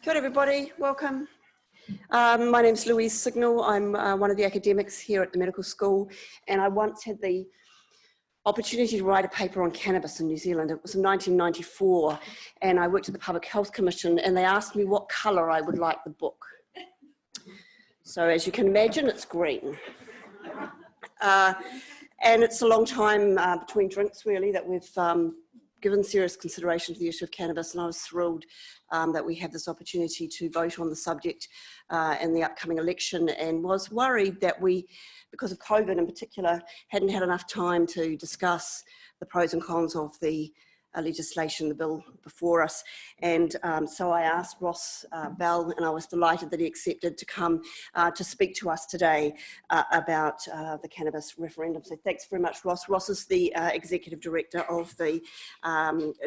Kia ora everybody, welcome. My name's Louise Signal. I'm one of the academics here at the medical school, and I once had the opportunity to write a paper on cannabis in New Zealand. It was in 1994, and I worked at the Public Health Commission, and they asked me what colour I would like the book. So as you can imagine, it's green. And it's a long time between drinks, really, that we've given serious consideration to the issue of cannabis, and I was thrilled that we have this opportunity to vote on the subject in the upcoming election, and was worried that we, because of COVID in particular, hadn't had enough time to discuss the pros and cons of the legislation, the bill before us. And so I asked Ross Bell, and I was delighted that he accepted to come to speak to us today about the Cannabis Referendum. So thanks very much, Ross. Ross is the Executive Director of the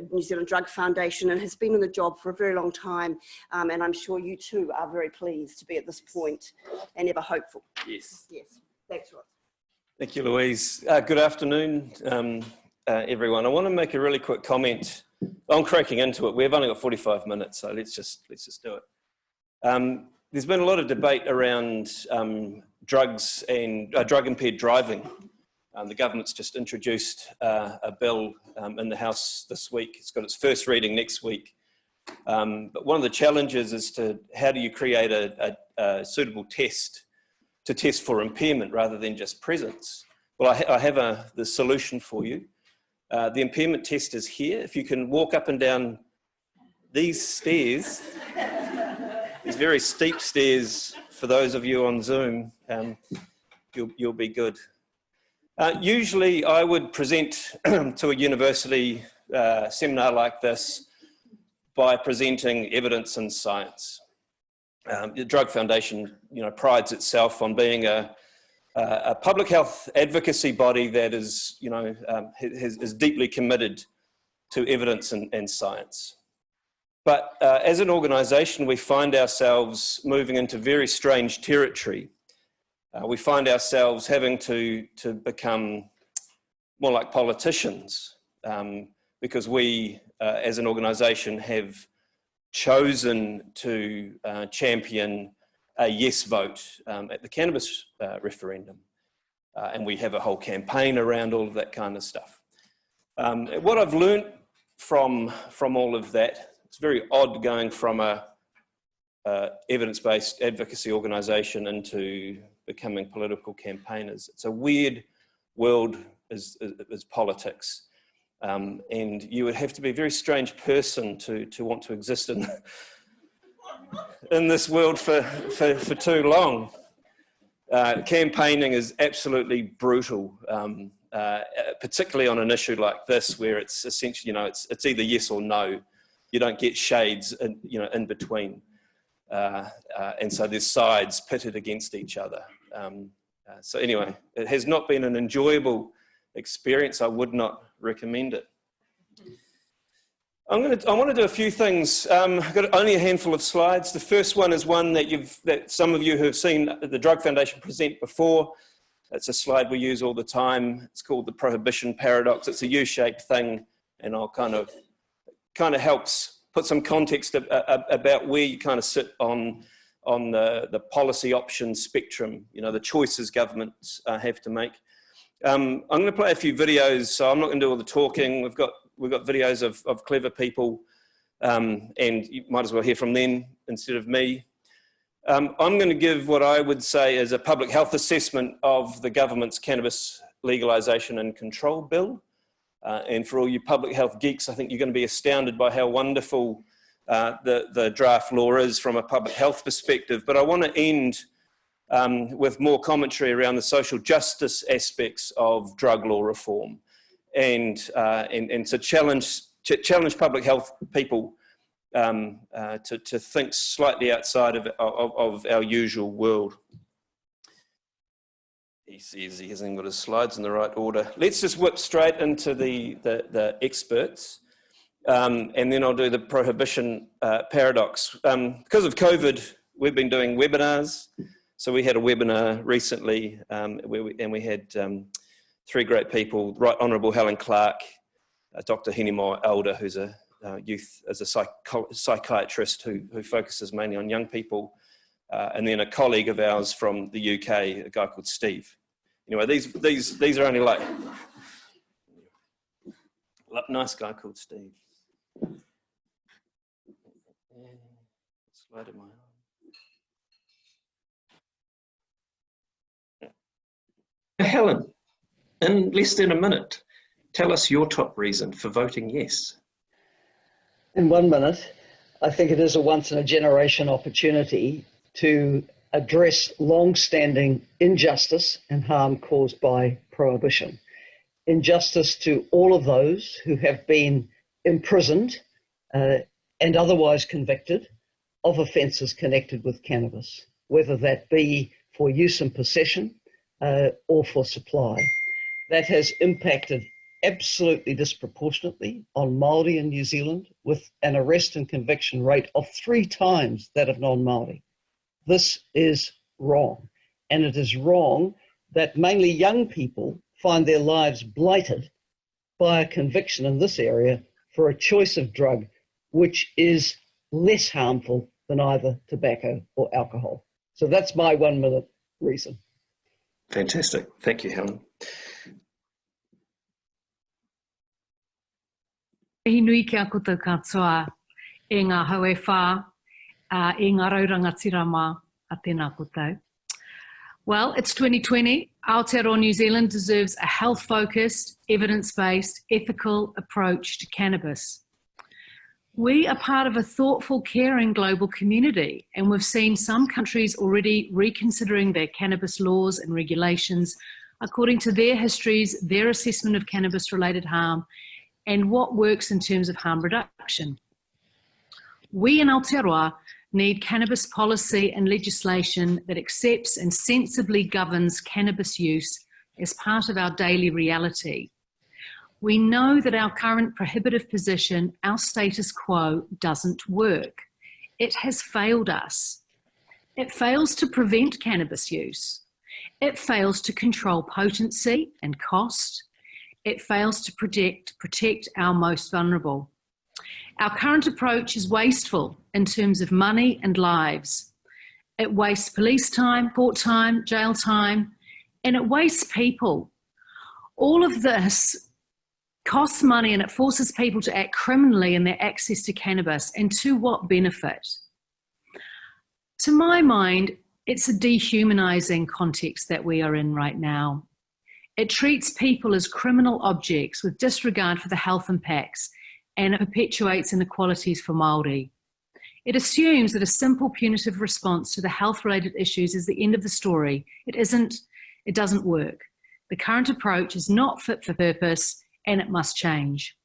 New Zealand Drug Foundation and has been in the job for a very long time. And I'm sure you too are very pleased to be at this point and ever hopeful. Yes. Yes. Thanks, Ross. Thank you, Louise. Good afternoon, everyone. I want to make a really quick comment. I'm cracking into it. We've only got 45 minutes, so let's just do it. There's been a lot of debate around drugs and drug-impaired driving. The government's just introduced a bill in the House this week. It's got its first reading next week. But one of the challenges is to how do you create a suitable test to test for impairment rather than just presence. Well, I have the solution for you. The impairment test is here. If you can walk up and down these stairs, these very steep stairs, for those of you on Zoom, you'll be good. Usually I would present to a university seminar like this by presenting evidence and science. The Drug Foundation, prides itself on being a public health advocacy body that is, is deeply committed to evidence and science. But as an organisation, we find ourselves moving into very strange territory. We find ourselves having to become more like politicians because we, as an organisation, have chosen to champion a yes vote at the Cannabis Referendum. And we have a whole campaign around all of that kind of stuff. What I've learnt from all of that, it's very odd going from a evidence-based advocacy organisation into becoming political campaigners. It's a weird world as politics. And you would have to be a very strange person to want to exist in this world for too long. Campaigning is absolutely brutal, particularly on an issue like this, where it's essentially, it's either yes or no. You don't get shades, in between, and so there's sides pitted against each other. So anyway, it has not been an enjoyable experience. I would not recommend it. I want to do a few things. I've got only a handful of slides. The first one is one that some of you who have seen the Drug Foundation present before. It's a slide we use all the time. It's called the prohibition paradox. It's a U-shaped thing, and I'll kind of helps put some context about where you kind of sit on the policy option spectrum. The choices governments have to make. I'm going to play a few videos, so I'm not going to do all the talking. We've got videos of clever people, and you might as well hear from them instead of me. I'm going to give what I would say is a public health assessment of the government's Cannabis Legalisation and Control Bill. And for all you public health geeks, I think you're going to be astounded by how wonderful the draft law is from a public health perspective. But I want to end with more commentary around the social justice aspects of drug law reform, and to challenge public health people to think slightly outside of our usual world. He says he hasn't got his slides in the right order. Let's just whip straight into the experts, and then I'll do the prohibition paradox. Because of COVID, we've been doing webinars. So we had a webinar recently where we had three great people, Right Honourable Helen Clark, Dr. Henimore Elder, who's a youth as a psychiatrist who focuses mainly on young people, and then a colleague of ours from the UK, a guy called Steve. Anyway, these are only like, nice guy called Steve. Slide in my arm. Helen, in less than a minute, tell us your top reason for voting yes. In 1 minute, I think it is a once-in-a-generation opportunity to address long-standing injustice and harm caused by prohibition. Injustice to all of those who have been imprisoned and otherwise convicted of offences connected with cannabis, whether that be for use and possession or for supply. That has impacted absolutely disproportionately on Māori in New Zealand, with an arrest and conviction rate of 3 times that of non-Māori. This is wrong, and it is wrong that mainly young people find their lives blighted by a conviction in this area for a choice of drug which is less harmful than either tobacco or alcohol. So that's my 1 minute reason. Fantastic. Thank you, Helen. He nui kia koutou katoa e ngā haue whā, e ngā rauranga tirama a tēnā koutou. Well, it's 2020. Aotearoa New Zealand deserves a health-focused, evidence-based, ethical approach to cannabis. We are part of a thoughtful, caring global community, and we've seen some countries already reconsidering their cannabis laws and regulations according to their histories, their assessment of cannabis-related harm, and what works in terms of harm reduction. We in Aotearoa need cannabis policy and legislation that accepts and sensibly governs cannabis use as part of our daily reality. We know that our current prohibitive position, our status quo, doesn't work. It has failed us. It fails to prevent cannabis use. It fails to control potency and cost. It fails to protect our most vulnerable. Our current approach is wasteful in terms of money and lives. It wastes police time, court time, jail time, and it wastes people. All of this costs money, and it forces people to act criminally in their access to cannabis, and to what benefit? To my mind, it's a dehumanising context that we are in right now. It treats people as criminal objects with disregard for the health impacts, and it perpetuates inequalities for Māori. It assumes that a simple punitive response to the health-related issues is the end of the story. It isn't. It doesn't work. The current approach is not fit for purpose, and it must change.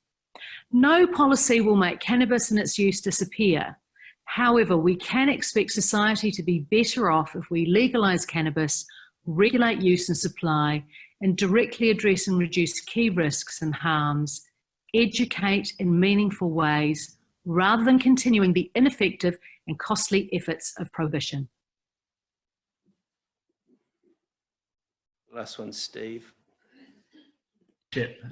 No policy will make cannabis and its use disappear. However, we can expect society to be better off if we legalise cannabis, regulate use and supply, and directly address and reduce key risks and harms, educate in meaningful ways, rather than continuing the ineffective and costly efforts of prohibition. Last one, Steve.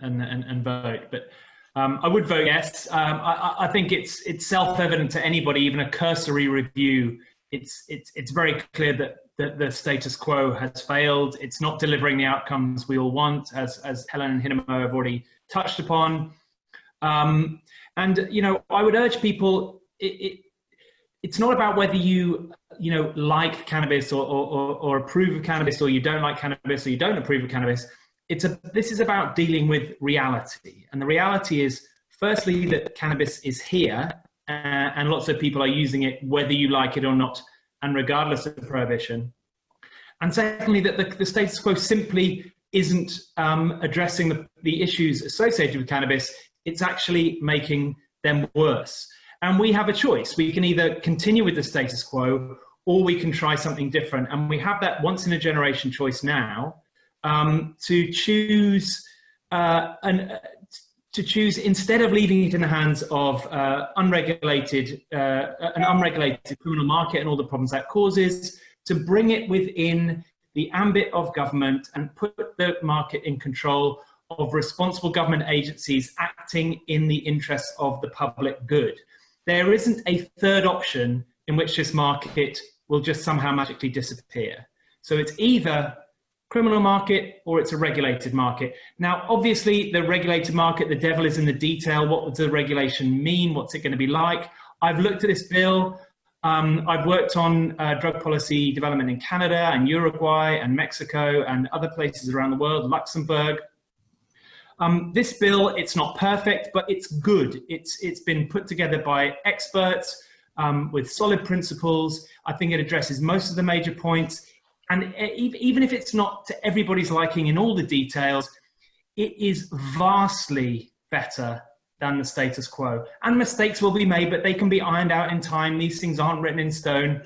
And vote, but I would vote yes. I think it's self-evident to anybody, even a cursory review. It's very clear that the status quo has failed. It's not delivering the outcomes we all want, as Helen and Hinamo have already touched upon. And you know, I would urge people. It's not about whether you like cannabis or approve of cannabis, or you don't like cannabis or you don't approve of cannabis. This is about dealing with reality, and the reality is, firstly, that cannabis is here, and lots of people are using it, whether you like it or not, and regardless of prohibition. And secondly, that the status quo simply isn't addressing the issues associated with cannabis. It's actually making them worse. And we have a choice. We can either continue with the status quo, or we can try something different. And we have that once in a generation choice now. To choose instead of leaving it in the hands of an unregulated criminal market and all the problems that causes, to bring it within the ambit of government and put the market in control of responsible government agencies acting in the interests of the public good. There isn't a third option in which this market will just somehow magically disappear. So it's either criminal market or it's a regulated market. Now, obviously, the regulated market, the devil is in the detail. What does the regulation mean? What's it going to be like? I've looked at this bill. I've worked on drug policy development in Canada and Uruguay and Mexico and other places around the world, Luxembourg. This bill, it's not perfect, but it's good. It's been put together by experts with solid principles. I think it addresses most of the major points. And even if it's not to everybody's liking in all the details, it is vastly better than the status quo. And mistakes will be made, but they can be ironed out in time. These things aren't written in stone.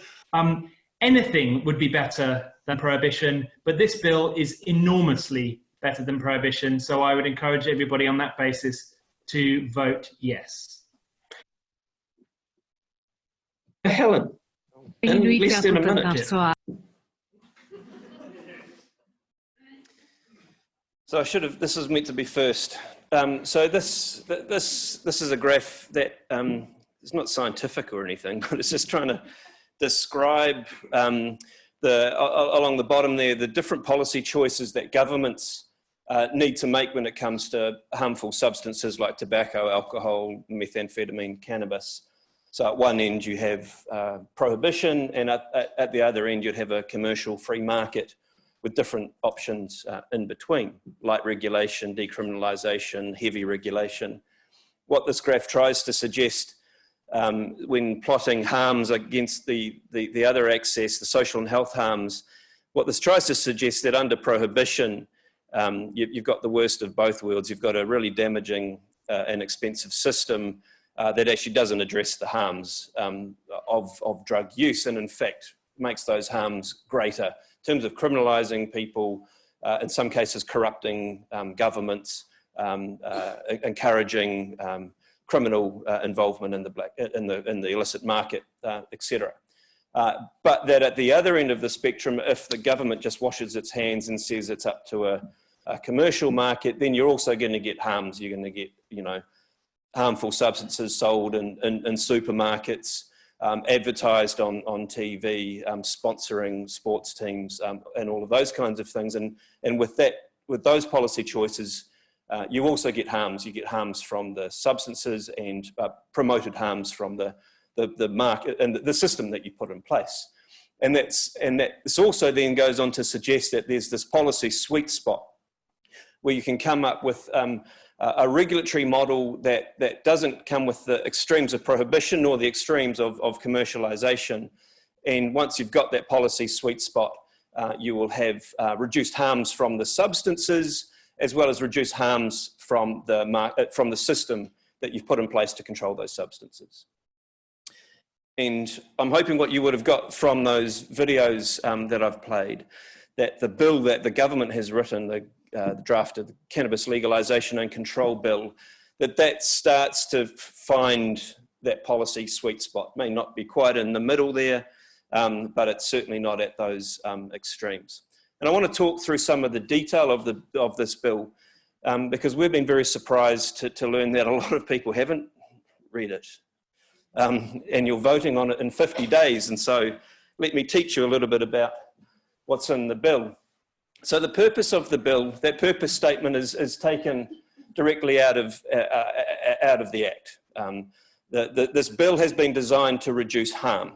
Anything would be better than prohibition, but this bill is enormously better than prohibition. So I would encourage everybody on that basis to vote yes. Helen, in less than a minute. So I should have, this is meant to be first. So this is a graph that is not scientific or anything, but it's just trying to describe along the bottom there, the different policy choices that governments need to make when it comes to harmful substances like tobacco, alcohol, methamphetamine, cannabis. So at one end you have prohibition, and at the other end you'd have a commercial free market with different options in between, light regulation, decriminalisation, heavy regulation. What this graph tries to suggest when plotting harms against the other axis, the social and health harms, what this tries to suggest that under prohibition, you've got the worst of both worlds. You've got a really damaging and expensive system that actually doesn't address the harms of drug use, and in fact makes those harms greater in terms of criminalising people, in some cases corrupting governments, encouraging criminal involvement in the illicit market, etc. But that at the other end of the spectrum, if the government just washes its hands and says it's up to a commercial market, then you're also going to get harms. You're going to get, harmful substances sold in supermarkets, advertised on TV, sponsoring sports teams, and all of those kinds of things. And with those policy choices, you also get harms. You get harms from the substances and promoted harms from the market and the system that you put in place. And this also then goes on to suggest that there's this policy sweet spot where you can come up with a regulatory model that doesn't come with the extremes of prohibition nor the extremes of commercialization. And once you've got that policy sweet spot, you will have reduced harms from the substances as well as reduced harms from the system that you've put in place to control those substances. And I'm hoping what you would have got from those videos that I've played, that the bill that the government has written, the draft of the Cannabis Legalisation and Control Bill, that starts to find that policy sweet spot. May not be quite in the middle there, but it's certainly not at those extremes. And I want to talk through some of the detail of this bill, because we've been very surprised to learn that a lot of people haven't read it. And you're voting on it in 50 days. And so let me teach you a little bit about what's in the bill. So the purpose of the bill, that purpose statement is taken directly out of the Act. This bill has been designed to reduce harm.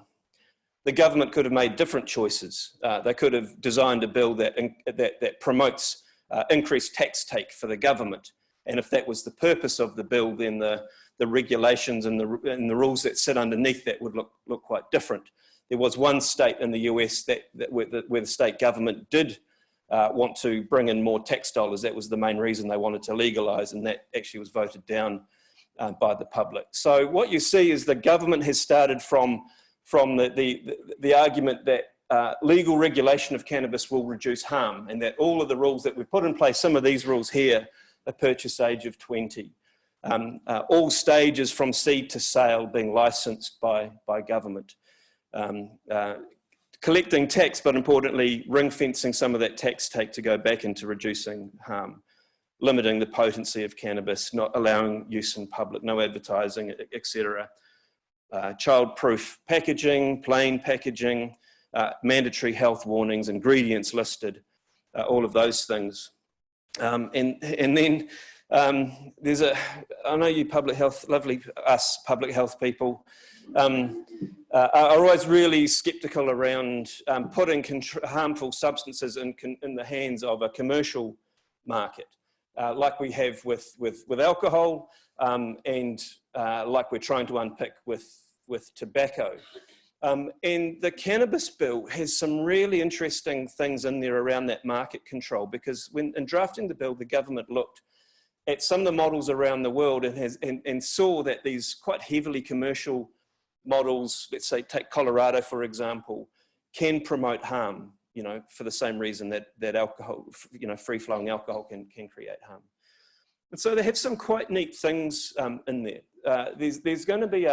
The government could have made different choices. They could have designed a bill that promotes increased tax take for the government. And if that was the purpose of the bill, then the regulations and the rules that sit underneath that would look quite different. There was one state in the US where the state government did want to bring in more tax dollars. That was the main reason they wanted to legalise, and that actually was voted down by the public. So what you see is the government has started from the argument that legal regulation of cannabis will reduce harm, and that all of the rules that we've put in place, some of these rules here, a purchase age of 20, all stages from seed to sale being licensed by government, collecting tax, but importantly, ring fencing some of that tax take to go back into reducing harm. limiting the potency of cannabis, not allowing use in public, no advertising, etc. Child-proof packaging, plain packaging, mandatory health warnings, ingredients listed, all of those things. And then there's I know you public health, us public health people, are always really sceptical around putting harmful substances in the hands of a commercial market, like we have with alcohol, and like we're trying to unpick with tobacco. And the cannabis bill has some really interesting things in there around that market control, because in drafting the bill, the government looked at some of the models around the world and saw that these quite heavily commercial models, let's say take Colorado for example, can promote harm, for the same reason that alcohol, free-flowing alcohol can create harm. And so they have some quite neat things in there. There's going to be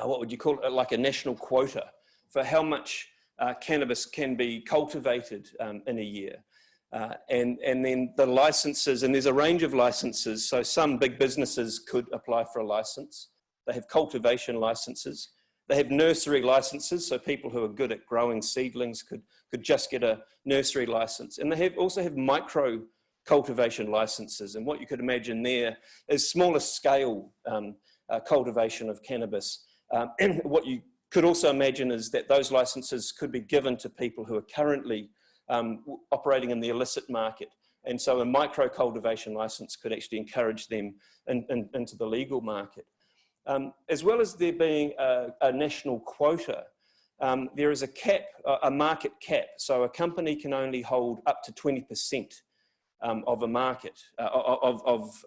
what would you call it, like a national quota for how much cannabis can be cultivated in a year. And then the licenses, and there's a range of licenses. So some big businesses could apply for a license. They have cultivation licenses. They have nursery licenses. So people who are good at growing seedlings could just get a nursery license. And they also have micro cultivation licenses. And what you could imagine there is smaller scale cultivation of cannabis. And what you could also imagine is that those licenses could be given to people who are currently operating in the illicit market. And so a micro cultivation license could actually encourage them into the legal market. As well as there being a national quota, there is a cap, a market cap. So a company can only hold up to 20% of a market, of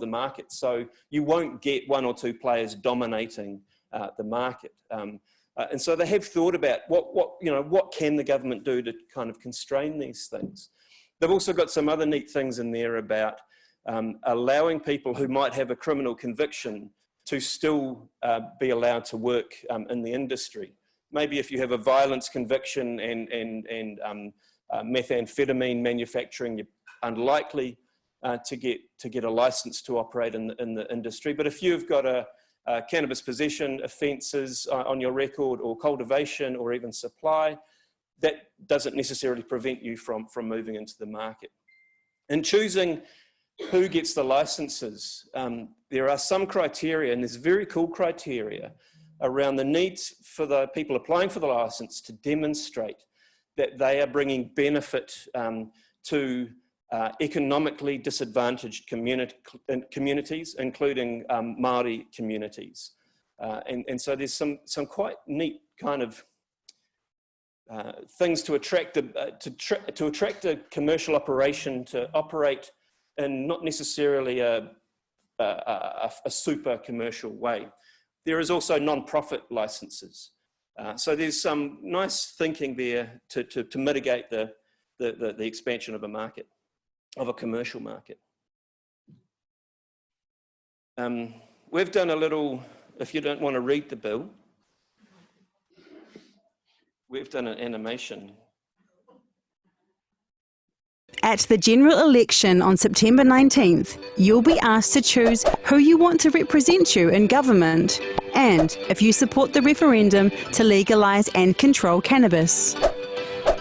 the market. So you won't get one or two players dominating the market. And so they have thought about what can the government do to kind of constrain these things. They've also got some other neat things in there about allowing people who might have a criminal conviction to still be allowed to work in the industry. Maybe if you have a violence conviction and methamphetamine manufacturing, you're unlikely to get a license to operate in the industry. But if you've got a cannabis possession offences on your record, or cultivation, or even supply, that doesn't necessarily prevent you from moving into the market. In choosing who gets the licenses, there are some criteria, and there's very cool criteria around the needs for the people applying for the license to demonstrate that they are bringing benefit to economically disadvantaged communities, including Māori communities. And so there's some quite neat kind of things to attract a commercial operation to operate in not necessarily a super commercial way. There is also non-profit licenses. So there's some nice thinking there to mitigate the expansion of a market, of a commercial market. We've done a little, if you don't want to read the bill, we've done an animation. At the general election on September 19th, you'll be asked to choose who you want to represent you in government, and if you support the referendum to legalise and control cannabis.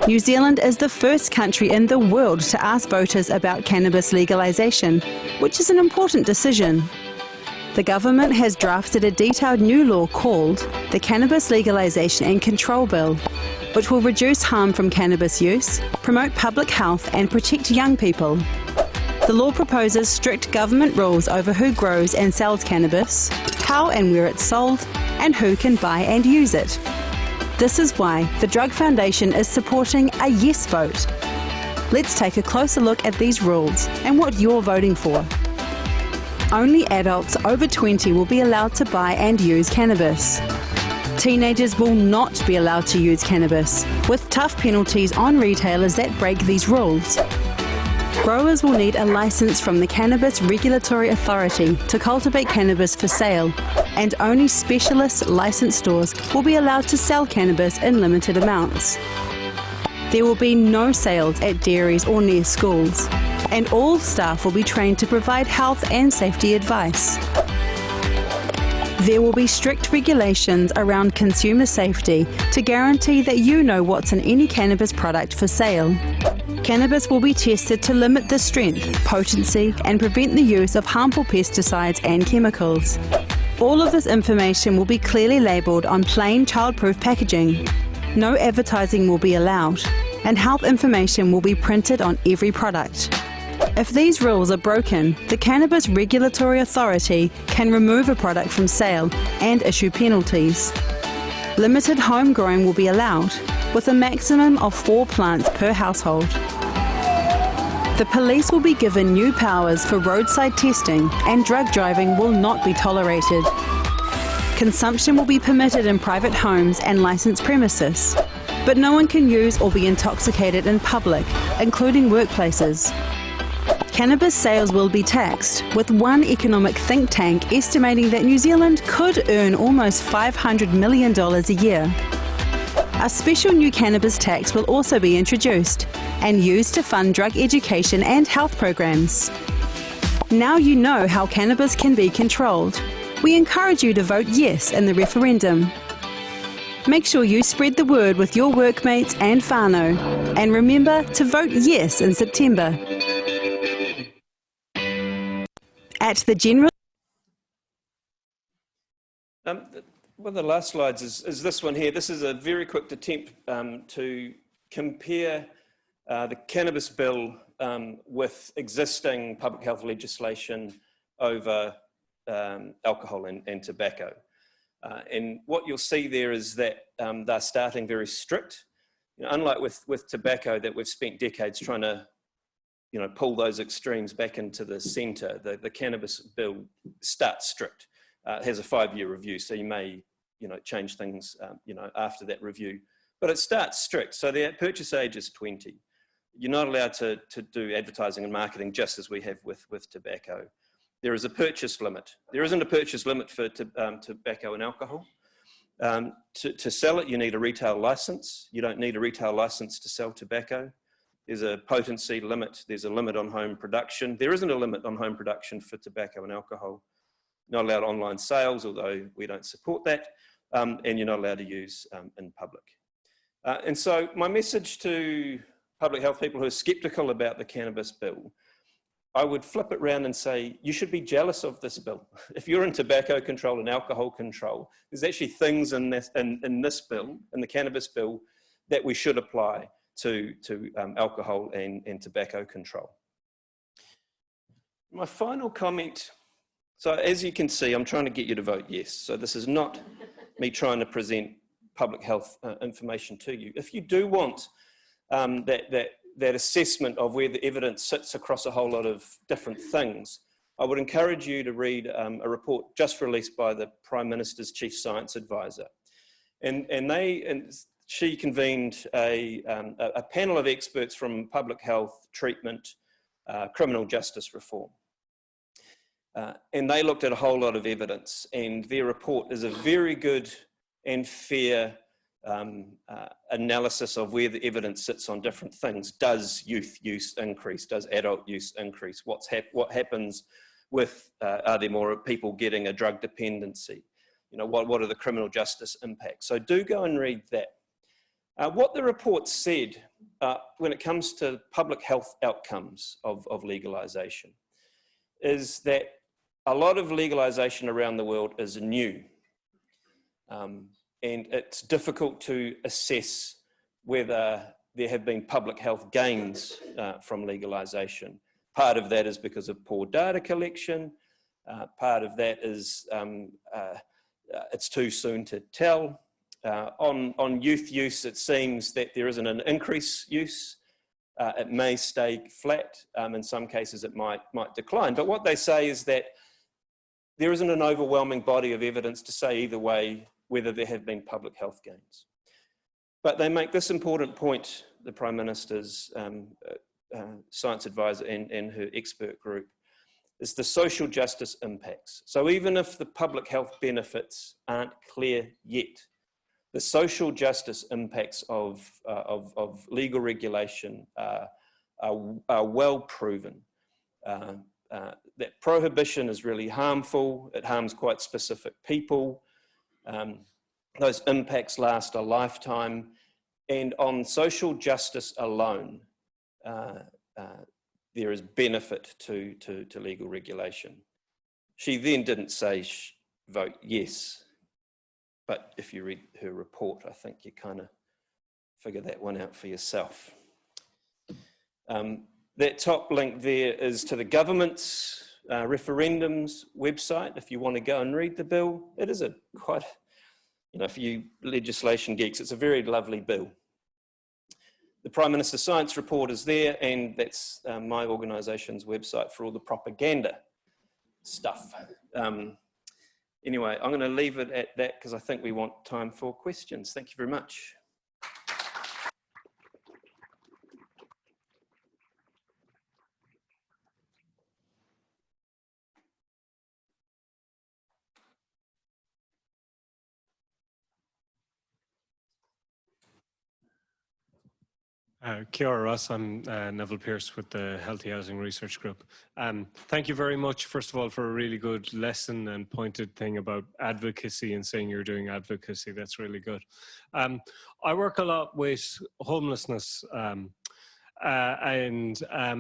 New Zealand is the first country in the world to ask voters about cannabis legalisation, which is an important decision. The government has drafted a detailed new law called the Cannabis Legalisation and Control Bill, which will reduce harm from cannabis use, promote public health and protect young people. The law proposes strict government rules over who grows and sells cannabis, how and where it's sold, and who can buy and use it. This is why the Drug Foundation is supporting a yes vote. Let's take a closer look at these rules and what you're voting for. Only adults over 20 will be allowed to buy and use cannabis. Teenagers will not be allowed to use cannabis, with tough penalties on retailers that break these rules. Growers will need a licence from the Cannabis Regulatory Authority to cultivate cannabis for sale, and only specialist licensed stores will be allowed to sell cannabis in limited amounts. There will be no sales at dairies or near schools, and all staff will be trained to provide health and safety advice. There will be strict regulations around consumer safety to guarantee that you know what's in any cannabis product for sale. Cannabis will be tested to limit the strength, potency, and prevent the use of harmful pesticides and chemicals. All of this information will be clearly labelled on plain child-proof packaging. No advertising will be allowed, and health information will be printed on every product. If these rules are broken, the Cannabis Regulatory Authority can remove a product from sale and issue penalties. Limited home growing will be allowed, with a maximum of 4 plants per household. The police will be given new powers for roadside testing, and drug driving will not be tolerated. Consumption will be permitted in private homes and licensed premises, but no one can use or be intoxicated in public, including workplaces. Cannabis sales will be taxed, with one economic think tank estimating that New Zealand could earn almost $500 million a year. A special new cannabis tax will also be introduced and used to fund drug education and health programs. Now you know how cannabis can be controlled. We encourage you to vote yes in the referendum. Make sure you spread the word with your workmates and whānau, and remember to vote yes in September. At the general... One of the last slides is this one here. This is a very quick attempt to compare the cannabis bill with existing public health legislation over alcohol and tobacco. And what you'll see there is that they're starting very strict. You know, unlike with tobacco that we've spent decades trying to pull those extremes back into the centre, the cannabis bill starts strict. It has a 5-year review, so you may change things after that review. But it starts strict, so the purchase age is 20. You're not allowed to do advertising and marketing just as we have with tobacco. There is a purchase limit. There isn't a purchase limit for tobacco and alcohol. To sell it, you need a retail licence. You don't need a retail licence to sell tobacco. There's a potency limit. There's a limit on home production. There isn't a limit on home production for tobacco and alcohol. Not allowed online sales, although we don't support that. And you're not allowed to use in public. And so my message to public health people who are sceptical about the cannabis bill, I would flip it around and say, you should be jealous of this bill. If you're in tobacco control and alcohol control, there's actually things in this bill, in the cannabis bill, that we should apply to alcohol and tobacco control. My final comment, so as you can see, I'm trying to get you to vote yes. So this is not me trying to present public health information to you. If you do want that assessment of where the evidence sits across a whole lot of different things, I would encourage you to read a report just released by the Prime Minister's Chief Science Advisor. And she convened a panel of experts from public health, treatment, criminal justice reform. And they looked at a whole lot of evidence, and their report is a very good and fair analysis of where the evidence sits on different things. Does youth use increase? Does adult use increase? What happens with, are there more people getting a drug dependency? What are the criminal justice impacts? So do go and read that. What the report said when it comes to public health outcomes of legalisation is that a lot of legalisation around the world is new. And it's difficult to assess whether there have been public health gains from legalisation. Part of that is because of poor data collection. Part of that is it's too soon to tell. On youth use, it seems that there isn't an increased use. It may stay flat. In some cases, it might decline. But what they say is that there isn't an overwhelming body of evidence to say either way whether there have been public health gains. But they make this important point, the Prime Minister's science advisor and her expert group, is the social justice impacts. So even if the public health benefits aren't clear yet, the social justice impacts of legal regulation are well proven. That prohibition is really harmful. It harms quite specific people. Those impacts last a lifetime. And on social justice alone, there is benefit to legal regulation. She then didn't say vote yes, but if you read her report, I think you kind of figure that one out for yourself. That top link there is to the government's referendums website. If you want to go and read the bill, it is a quite, you know, for you legislation geeks, it's a very lovely bill. The Prime Minister's Science Report is there, and that's my organisation's website for all the propaganda stuff. Anyway, I'm going to leave it at that because I think we want time for questions. Thank you very much. Kia ora, Ross. I'm Neville Pearce with the Healthy Housing Research Group. Thank you very much, first of all, for a really good lesson and pointed thing about advocacy and saying you're doing advocacy. That's really good. I work a lot with homelessness and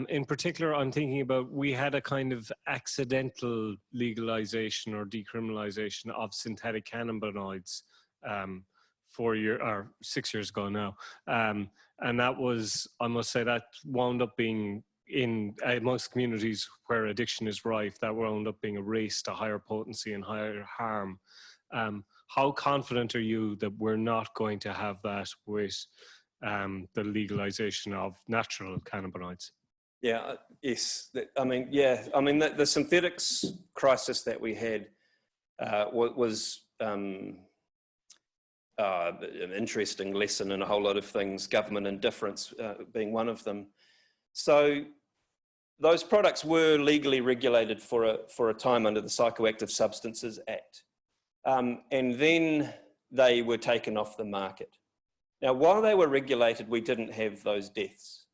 in particular, I'm thinking about, we had a kind of accidental legalization or decriminalization of synthetic cannabinoids 6 years ago now. And that was, I must say, that wound up being in most communities where addiction is rife, that wound up being a race to higher potency and higher harm. How confident are you that we're not going to have that with the legalization of natural cannabinoids? Yeah, yes. I mean, the synthetics crisis that we had was an interesting lesson in a whole lot of things, government indifference being one of them. So those products were legally regulated for a time under the Psychoactive Substances Act. And then they were taken off the market. Now, while they were regulated, we didn't have those deaths.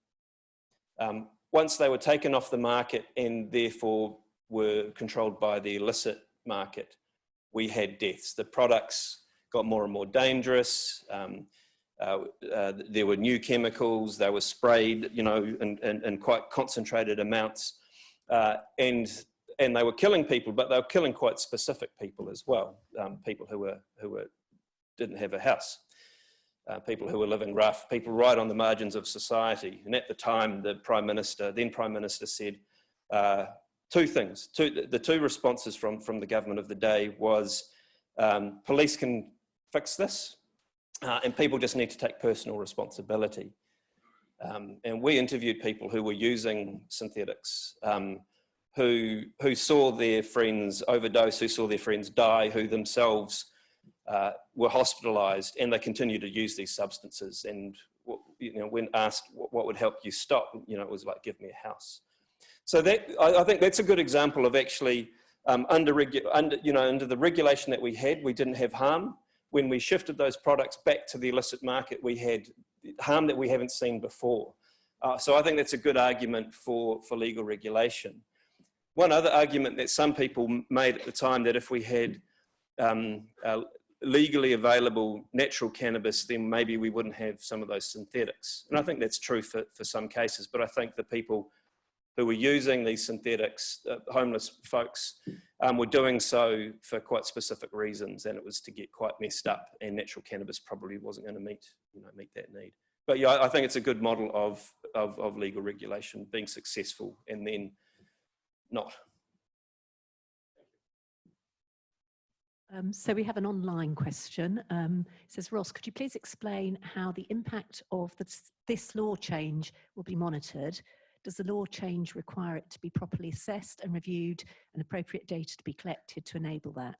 Once they were taken off the market and therefore were controlled by the illicit market, we had deaths. The products got more and more dangerous. There were new chemicals. They were sprayed, you know, in quite concentrated amounts, and they were killing people, but they were killing quite specific people as well. People who didn't have a house, people who were living rough, people right on the margins of society. And at the time, the then Prime Minister said two things. The two responses from the government of the day was, police can fix this, and people just need to take personal responsibility. And we interviewed people who were using synthetics, who saw their friends overdose, who saw their friends die, who themselves were hospitalized, and they continue to use these substances. And you know, when asked what would help you stop, you know, it was like, give me a house. So that, I think that's a good example of actually under the regulation that we had, we didn't have harm. When we shifted those products back to the illicit market, we had harm that we haven't seen before. So I think that's a good argument for legal regulation. One other argument that some people made at the time, that if we had legally available natural cannabis, then maybe we wouldn't have some of those synthetics. And I think that's true for some cases, but I think the people who were using these synthetics, homeless folks, were doing so for quite specific reasons, and it was to get quite messed up, and natural cannabis probably wasn't going to meet that need. But yeah, I think it's a good model of legal regulation being successful and then not. So we have an online question. It says, Ross, could you please explain how the impact of this law change will be monitored? Does the law change require it to be properly assessed and reviewed and appropriate data to be collected to enable that?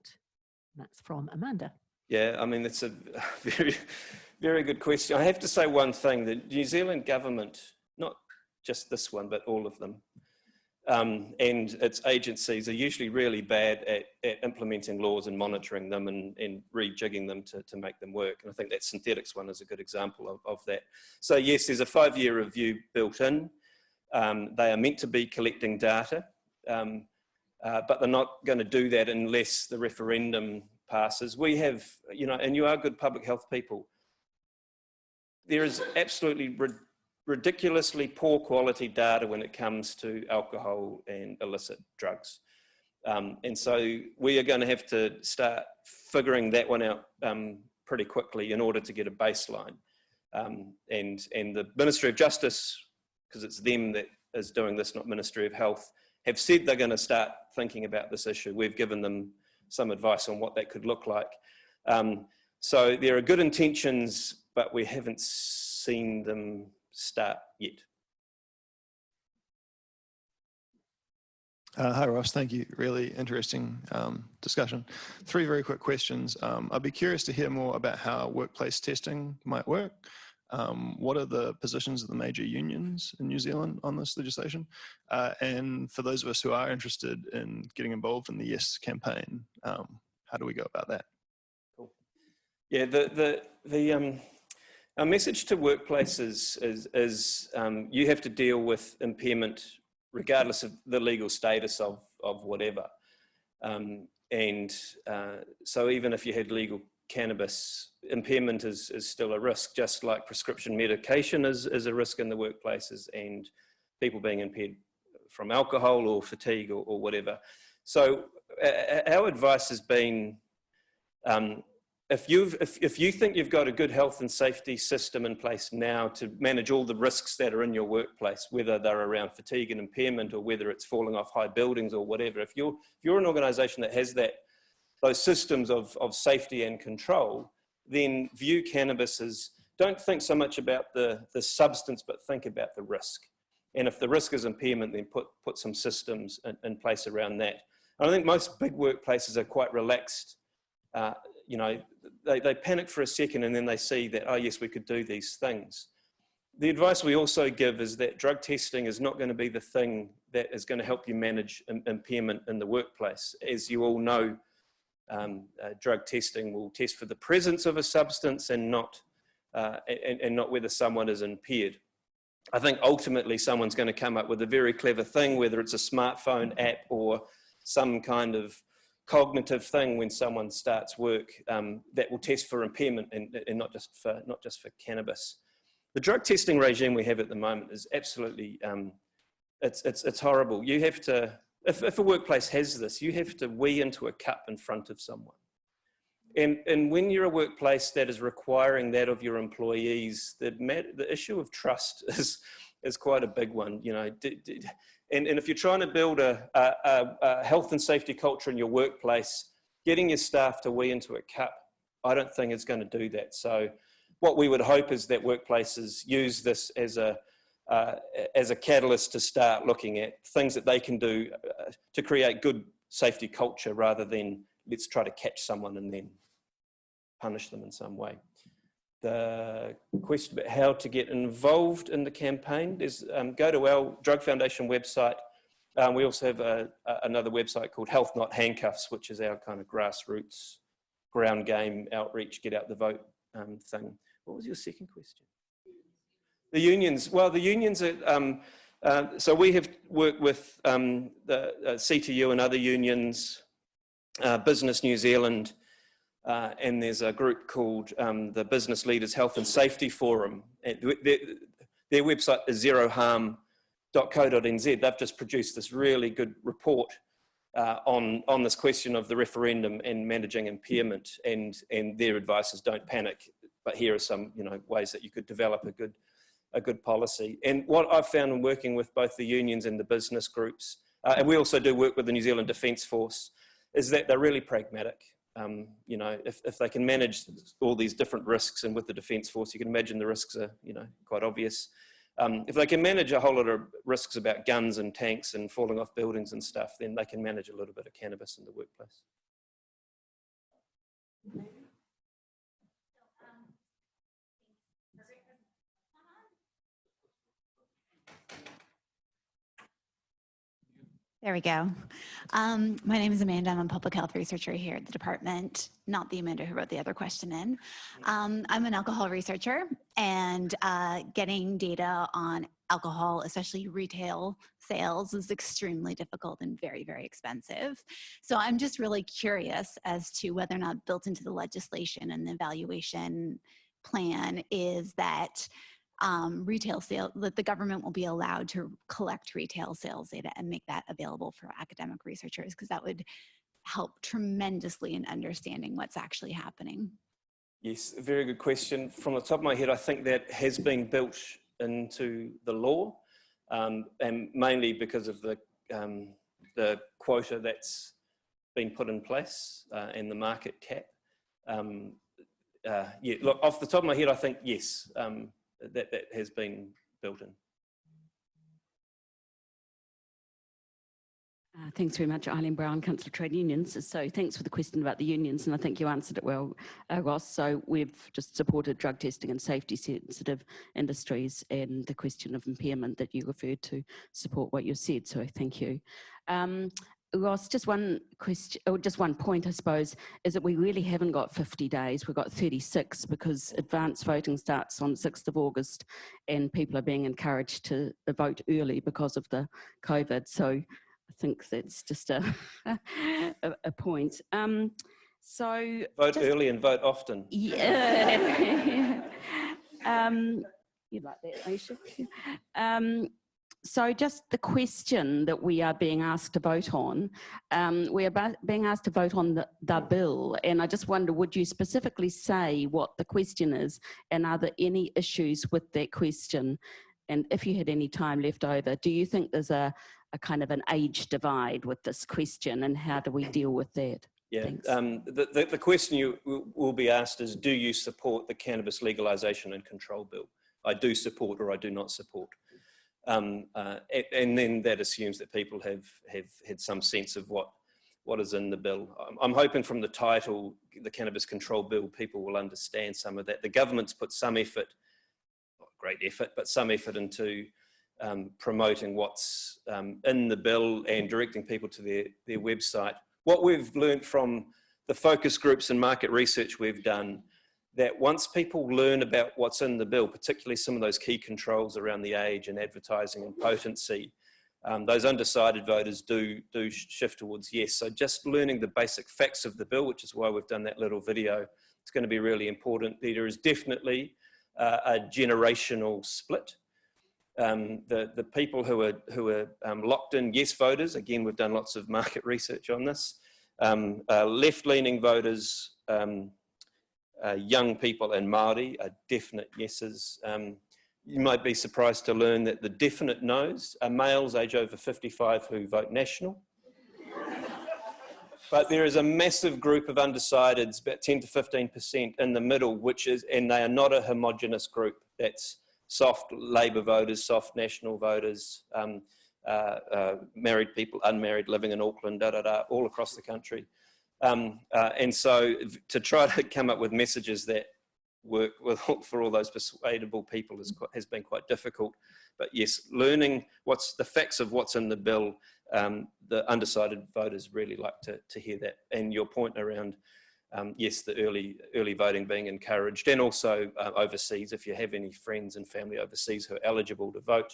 And that's from Amanda. Yeah, I mean, that's a very, very good question. I have to say one thing, the New Zealand government, not just this one, but all of them, and its agencies are usually really bad at implementing laws and monitoring them and rejigging them to make them work. And I think that synthetics one is a good example of that. So yes, there's a 5-year review built in. They are meant to be collecting data, but they're not going to do that unless the referendum passes. We have, and you are good public health people, there is absolutely ridiculously poor quality data when it comes to alcohol and illicit drugs. And so we are going to have to start figuring that one out pretty quickly in order to get a baseline. And the Ministry of Justice, because it's them that is doing this, not Ministry of Health, have said they're going to start thinking about this issue. We've given them some advice on what that could look like. So there are good intentions, but we haven't seen them start yet. Hi Ross, thank you. Really interesting discussion. 3 very quick questions. I'd be curious to hear more about how workplace testing might work. What are the positions of the major unions in New Zealand on this legislation? And for those of us who are interested in getting involved in the Yes campaign, how do we go about that? Cool. Yeah, our message to workplaces is you have to deal with impairment regardless of the legal status of whatever. So even if you had legal cannabis, impairment is still a risk, just like prescription medication is a risk in the workplaces, and people being impaired from alcohol or fatigue or whatever. So our advice has been, if you think you've got a good health and safety system in place now to manage all the risks that are in your workplace, whether they're around fatigue and impairment or whether it's falling off high buildings or whatever, if you're an organisation that has those systems of safety and control, then view cannabis as, don't think so much about the substance, but think about the risk. And if the risk is impairment, then put some systems in place around that. And I think most big workplaces are quite relaxed. They panic for a second and then they see that, oh yes, we could do these things. The advice we also give is that drug testing is not going to be the thing that is going to help you manage impairment in the workplace. As you all know, drug testing will test for the presence of a substance and not whether someone is impaired. I think ultimately someone's going to come up with a very clever thing, whether it's a smartphone app or some kind of cognitive thing when someone starts work that will test for impairment and not just for cannabis. The drug testing regime we have at the moment is absolutely it's horrible. You have to, if a workplace has this, you have to wee into a cup in front of someone. And when you're a workplace that is requiring that of your employees, the issue of trust is quite a big one. And if you're trying to build a health and safety culture in your workplace, getting your staff to wee into a cup, I don't think it's going to do that. So what we would hope is that workplaces use this as a catalyst to start looking at things that they can do to create good safety culture rather than let's try to catch someone and then punish them in some way. The question about how to get involved in the campaign is go to our Drug Foundation website. We also have another website called Health Not Handcuffs, which is our kind of grassroots ground game outreach, get out the vote thing. What was your second question? The unions. Well, the unions are, so we have worked with the CTU and other unions, Business New Zealand, and there's a group called the Business Leaders Health and Safety Forum. Their website is zeroharm.co.nz. They've just produced this really good report on this question of the referendum and managing impairment, and their advice is don't panic, but here are some ways that you could develop a good policy. And what I've found in working with both the unions and the business groups, and we also do work with the New Zealand Defence Force, is that they're really pragmatic. If they can manage all these different risks, and with the Defence Force, you can imagine the risks are, quite obvious. If they can manage a whole lot of risks about guns and tanks and falling off buildings and stuff, then they can manage a little bit of cannabis in the workplace. There we go. My name is Amanda. I'm a public health researcher here at the department, not the Amanda who wrote the other question in. I'm an alcohol researcher, and getting data on alcohol, especially retail sales, is extremely difficult and very, very expensive. So I'm just really curious as to whether or not built into the legislation and the evaluation plan is that retail sales, that the government will be allowed to collect retail sales data and make that available for academic researchers, because that would help tremendously in understanding what's actually happening. Yes, a very good question. From the top of my head, I think that has been built into the law, and mainly because of the quota that's been put in place and the market cap. Yeah, look, off the top of my head, I think yes. That has been built in. Thanks very much, Eileen Brown, Council of Trade Unions. So thanks for the question about the unions, and I think you answered it well, Ross. So we've just supported drug testing and safety sensitive industries, and the question of impairment that you referred to support what you said, so thank you. Ross, just one question, or just one point, I suppose, is that we really haven't got 50 days. We've got 36 because advanced voting starts on 6th of August and people are being encouraged to vote early because of the COVID. So I think that's just a point. So vote early and vote often. Yeah. You like that, Aisha? So just the question that we are being asked to vote on, we are being asked to vote on the bill, and I just wonder, would you specifically say what the question is, and are there any issues with that question? And if you had any time left over, do you think there's a kind of an age divide with this question, and how do we deal with that? Yeah, the question you will be asked is, do you support the Cannabis Legalisation and Control Bill? I do support, or I do not support. And then that assumes that people have had some sense of what is in the bill. I'm hoping from the title, the Cannabis Control Bill, people will understand some of that. The government's put some effort, not great effort, but some effort into promoting what's in the bill and directing people to their website. What we've learned from the focus groups and market research we've done, that once people learn about what's in the bill, particularly some of those key controls around the age and advertising and potency, those undecided voters do shift towards yes. So just learning the basic facts of the bill, which is why we've done that little video, it's going to be really important. There is definitely a generational split. The people who are locked in yes voters, again, we've done lots of market research on this, left-leaning voters, young people and Māori are definite yeses. You might be surprised to learn that the definite no's are males age over 55 who vote National. But there is a massive group of undecideds, about 10 to 15% in the middle, and they are not a homogenous group. That's soft Labour voters, soft National voters, married people, unmarried, living in Auckland, all across the country. And so to try to come up with messages that work for all those persuadable people has been quite difficult. But yes, learning what's the facts of what's in the bill, the undecided voters really like to hear that. And your point around, yes, the early voting being encouraged, and also overseas, if you have any friends and family overseas who are eligible to vote,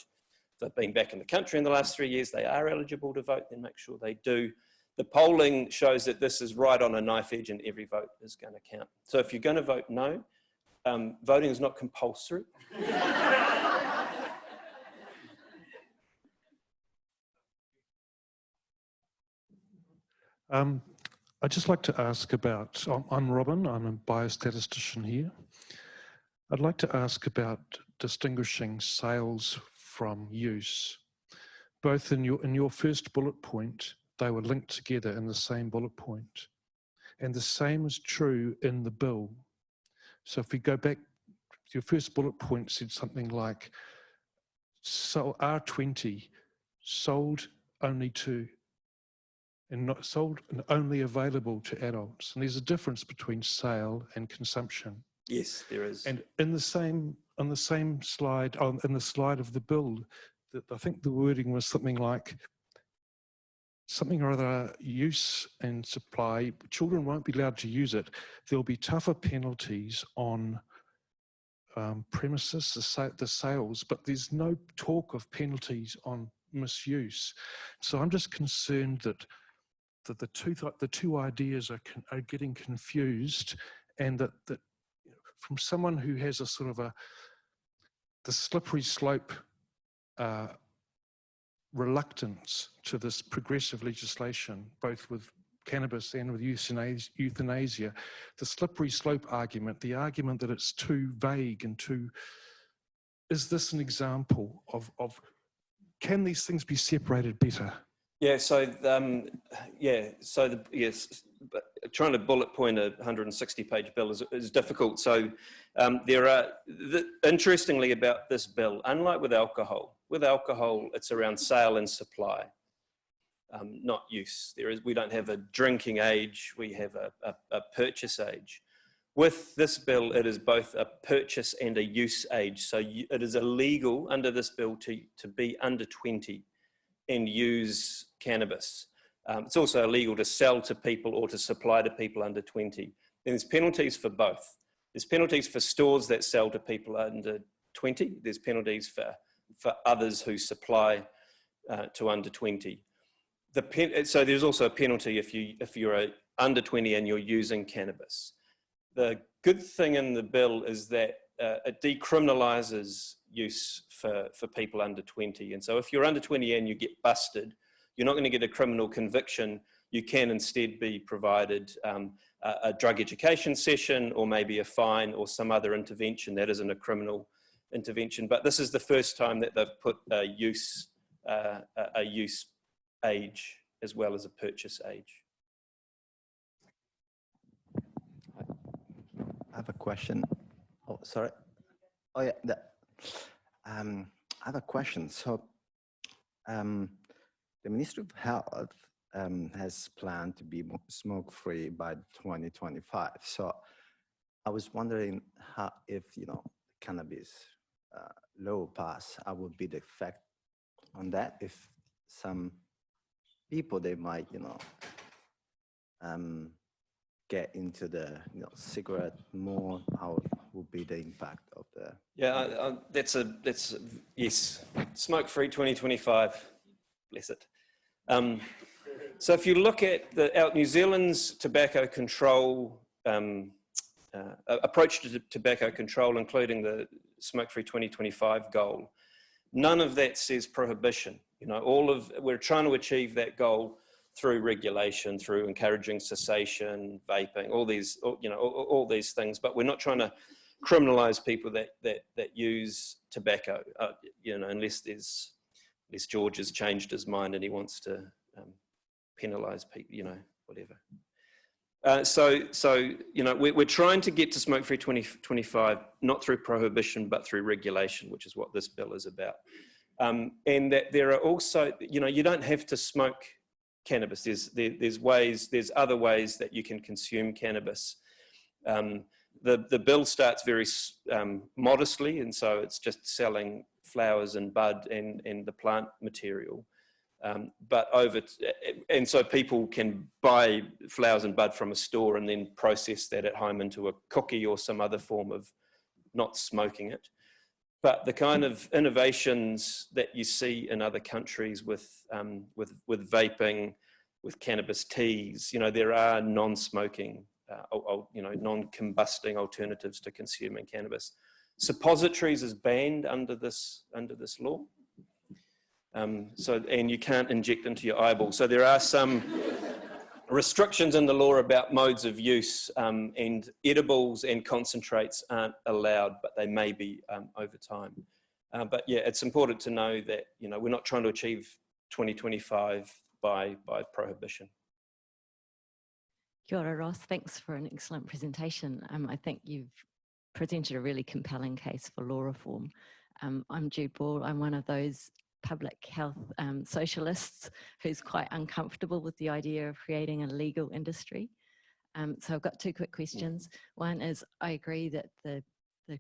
if they've been back in the country in the last 3 years, they are eligible to vote, then make sure they do. The polling shows that this is right on a knife edge and every vote is going to count. So if you're going to vote no, voting is not compulsory. I'd just like to ask about, I'm Robin, I'm a biostatistician here. I'd like to ask about distinguishing sales from use. Both in your first bullet point, they were linked together in the same bullet point. And the same is true in the bill. So if we go back, your first bullet point said something like, so R20 sold only to, and not sold and only available to adults. And there's a difference between sale and consumption. Yes, there is. And in the same, on the same slide, in the slide of the bill, I think the wording was something like, something or other use and supply, children won't be allowed to use it. There'll be tougher penalties on premises, the sales, but there's no talk of penalties on misuse. So I'm just concerned that the two ideas are getting confused, and that from someone who has a sort of the slippery slope reluctance to this progressive legislation, both with cannabis and with euthanasia, the slippery slope argument, the argument that it's too vague and too, is this an example of can these things be separated better? Yeah, so yes, but trying to bullet point a 160-page bill is difficult. So interestingly about this bill, unlike with alcohol, it's around sale and supply, not use. We don't have a drinking age, we have a purchase age. With this bill, it is both a purchase and a use age. So it is illegal under this bill to be under 20 and use cannabis. It's also illegal to sell to people or to supply to people under 20. And there's penalties for both. There's penalties for stores that sell to people under 20. There's penalties for others who supply to under 20. So there's also a penalty if you're under 20 and you're using cannabis. The good thing in the bill is that it decriminalises use for people under 20. And so if you're under 20 and you get busted, you're not going to get a criminal conviction. You can instead be provided a drug education session, or maybe a fine or some other intervention that isn't a criminal intervention. But this is the first time that they've put a use age as well as a purchase age. I have a question. Oh, sorry. Oh yeah. I have a question. So, the Ministry of Health has planned to be smoke-free by 2025. So, I was wondering if cannabis law pass, what would be the effect on that? If some people they might get into the cigarette more, how would be the impact of the? Yeah, that's yes, smoke-free 2025, bless it. So if you look at New Zealand's tobacco control approach to tobacco control, including the smoke-free 2025 goal, none of that says prohibition. We're trying to achieve that goal through regulation, through encouraging cessation, vaping, all these things. But we're not trying to criminalise people that use tobacco, unless George has changed his mind and he wants to penalise people, whatever. We're trying to get to smoke-free 2025, not through prohibition, but through regulation, which is what this bill is about. And that there are also, you don't have to smoke cannabis. There's other ways that you can consume cannabis. The bill starts very modestly, and so it's just selling flowers and bud and the plant material. And so people can buy flowers and bud from a store and then process that at home into a cookie or some other form of not smoking it. But the kind of innovations that you see in other countries with vaping, with cannabis teas, there are non-smoking, non-combusting alternatives to consuming cannabis. Suppositories is banned under this law. And you can't inject into your eyeball. So there are some restrictions in the law about modes of use, and edibles and concentrates aren't allowed, but they may be over time. But yeah, it's important to know that we're not trying to achieve 2025 by prohibition. Kia ora, Ross. Thanks for an excellent presentation. I think you've presented a really compelling case for law reform. I'm Jude Ball. I'm one of those public health socialists who's quite uncomfortable with the idea of creating a legal industry. So I've got two quick questions. One is, I agree that the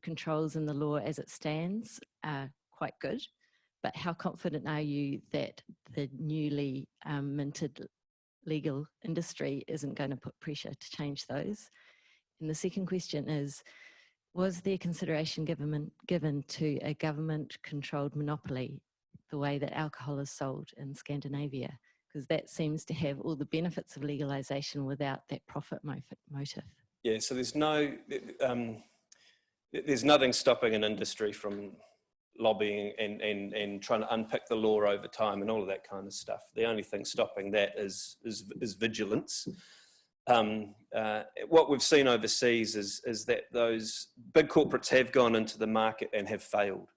controls in the law as it stands are quite good, but how confident are you that the newly minted legal industry isn't going to put pressure to change those? And the second question is, was there consideration given to a government-controlled monopoly, the way that alcohol is sold in Scandinavia? Because that seems to have all the benefits of legalisation without that profit motive. Yeah, so there's nothing stopping an industry from lobbying and trying to unpick the law over time and all of that kind of stuff. The only thing stopping that is vigilance. What we've seen overseas is that those big corporates have gone into the market and have failed.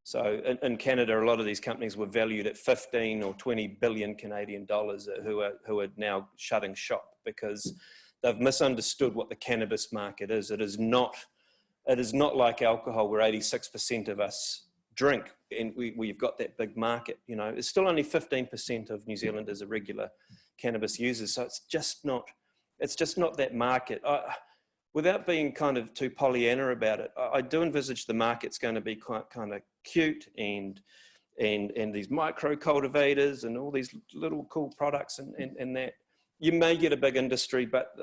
So in Canada, a lot of these companies were valued at 15 or 20 billion Canadian dollars who are now shutting shop because they've misunderstood what the cannabis market is. It is not like alcohol where 86% of us drink and we've got that big market. You know, it's still only 15% of New Zealanders are regular cannabis users. So it's just not that market. Without being kind of too Pollyanna about it, I do envisage the market's going to be quite kind of cute and these micro cultivators and all these little cool products and that. You may get a big industry, but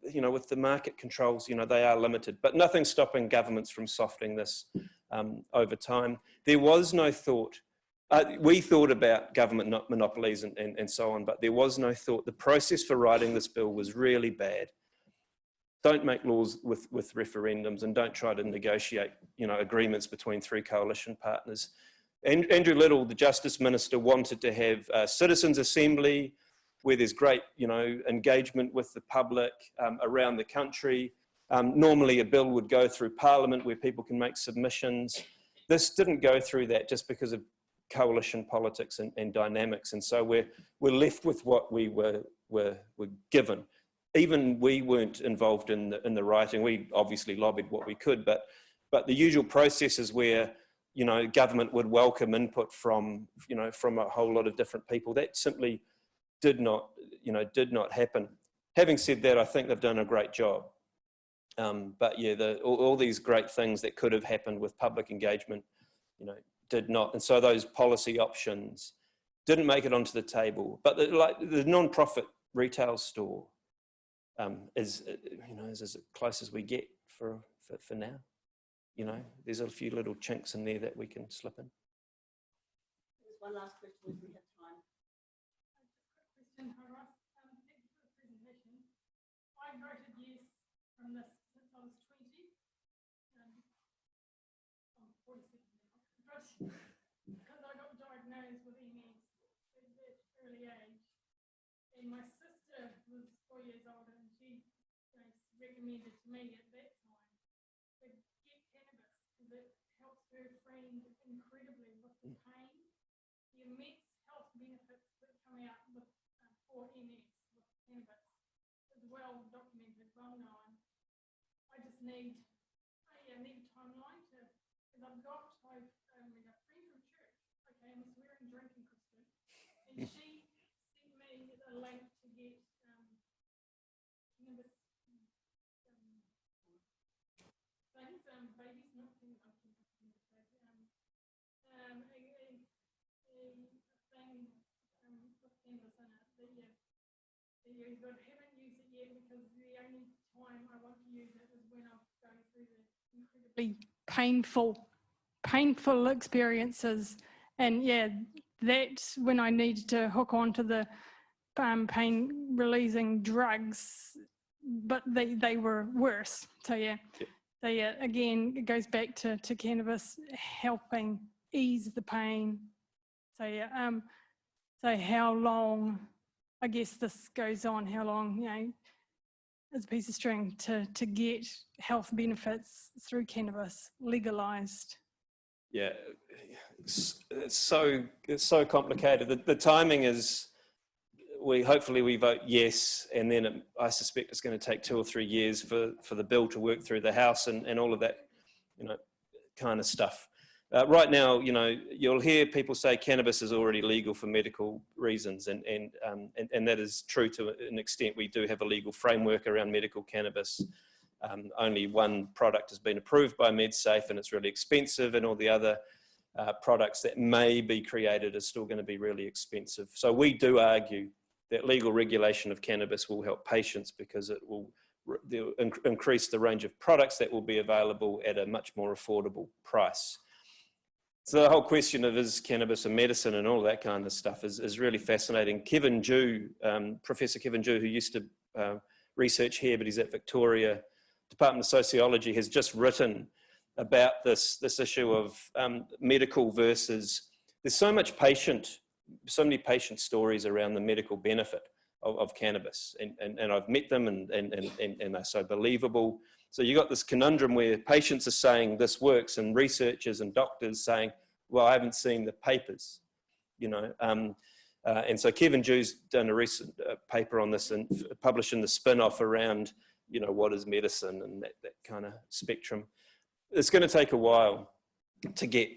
you know, with the market controls, you know, they are limited. But nothing's stopping governments from softening this over time. There was no thought. We thought about government monopolies and so on, but there was no thought. The process for writing this bill was really bad. Don't make laws with referendums and don't try to negotiate, you know, agreements between three coalition partners. And Andrew Little, the Justice Minister, wanted to have a citizens' assembly where there's great, you know, engagement with the public around the country. Normally a bill would go through Parliament where people can make submissions. This didn't go through that just because of coalition politics and dynamics. And so we're left with what we were given. Even we weren't involved in the writing. We obviously lobbied what we could, but the usual processes where, you know, government would welcome input from, you know, from a whole lot of different people, that simply did not happen. Having said that, I think they've done a great job. But yeah, all these great things that could have happened with public engagement, you know, did not. And so those policy options didn't make it onto the table. But the non-profit retail store, is as close as we get for now. You know, there's a few little chinks in there that we can slip in. There's one last question if we have time. Question, hi Ross. Thank you for the presentation. I voted yes from this since I was 20. I'm 47 now, but because I got diagnosed with MS at that early age, and my sister was 4 years older, and she recommended to me at that time to get cannabis because it helps her friend incredibly with the pain, the immense health benefits that come out with for MS with cannabis is well documented, well known. I just need a timeline to, because I've got a friend from church, okay, I'm a swearing drinking Christian, and she sent me a link to get cannabis things, babies, not things like cannabis, a thing with cannabis in it that you use, but haven't used it yet because the only time I want to use it is when I'm going through the incredibly painful experiences, and yeah, that's when I need to hook onto the pain releasing drugs, but they were worse. So yeah. So yeah, again, it goes back to cannabis helping ease the pain. So yeah, so how long, I guess this goes on, how long, you know, as a piece of string to get health benefits through cannabis legalized? Yeah, it's so complicated. The timing is, hopefully we vote yes, and then I suspect it's going to take 2 or 3 years for the bill to work through the House and all of that, you know, kind of stuff. Right now, you know, you'll hear people say cannabis is already legal for medical reasons, and that is true to an extent. We do have a legal framework around medical cannabis. Only one product has been approved by MedSafe, and it's really expensive, and all the other products that may be created are still going to be really expensive. So we do argue that legal regulation of cannabis will help patients because it will increase the range of products that will be available at a much more affordable price. So the whole question of is cannabis a medicine and all that kind of stuff is really fascinating. Kevin Jew, Professor Kevin Jew, who used to research here, but he's at Victoria Department of Sociology, has just written about this issue of medical versus, there's so many patient stories around the medical benefit of cannabis, and I've met them and they're so believable. So you got this conundrum where patients are saying this works and researchers and doctors saying, well, I haven't seen the papers, you know. And so Kevin Jew's done a recent paper on this and published in the spin-off around, you know, what is medicine and that kind of spectrum. It's going to take a while to get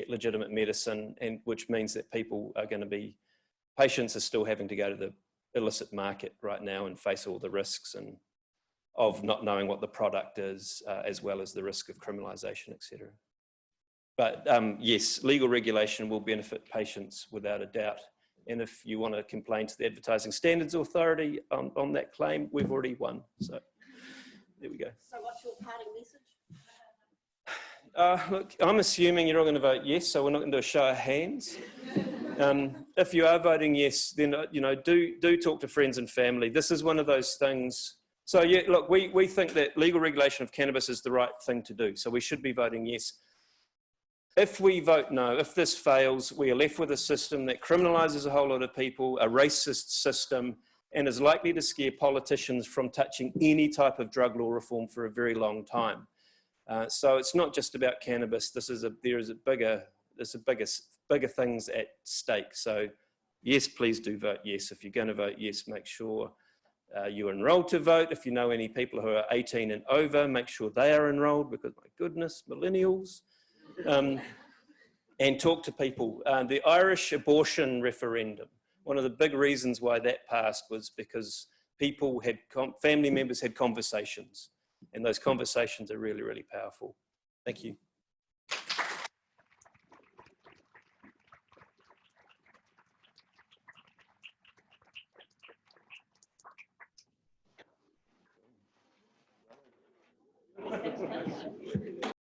legitimate medicine, and which means that patients are still having to go to the illicit market right now and face all the risks and of not knowing what the product is, as well as the risk of criminalisation, etc. But yes, legal regulation will benefit patients without a doubt. And if you want to complain to the Advertising Standards Authority on that claim, we've already won. So there we go. So what's your parting message? Look, I'm assuming you're all going to vote yes, so we're not going to do a show of hands. If you are voting yes, then you know, do talk to friends and family. This is one of those things. So yeah, look, we think that legal regulation of cannabis is the right thing to do. So we should be voting yes. If we vote no, if this fails, we are left with a system that criminalises a whole lot of people, a racist system, and is likely to scare politicians from touching any type of drug law reform for a very long time. So it's not just about cannabis. There are bigger things at stake. So yes, please do vote yes. If you're going to vote yes, make sure you're enrolled to vote. If you know any people who are 18 and over, make sure they are enrolled, because my goodness, millennials. And talk to people. The Irish abortion referendum, one of the big reasons why that passed was because people had, family members had conversations, and those conversations are really, really powerful. Thank you.